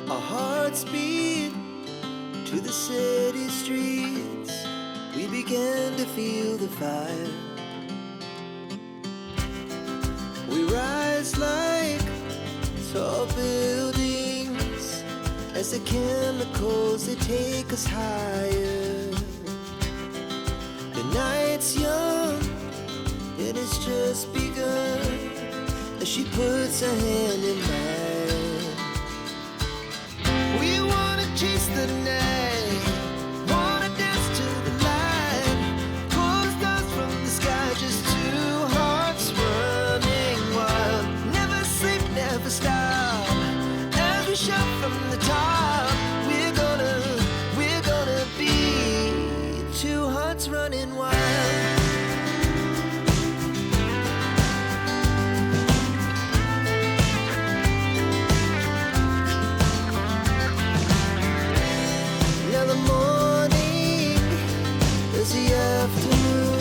Our hearts beat to the city streets. We began to feel the fire. We rise like tall buildings as the chemicals, they take us higher. The night's young and it's just begun as she puts her hand in mine. We wanna chase the night, wanna dance to the light, pull stars from the sky, just two hearts running wild. Never sleep, never stop, as we shout from the top. We're gonna be two hearts running wild. Now the morning is the afternoon.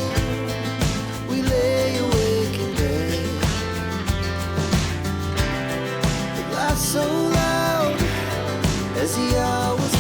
We lay awake in bed. The laughs so loud as the hours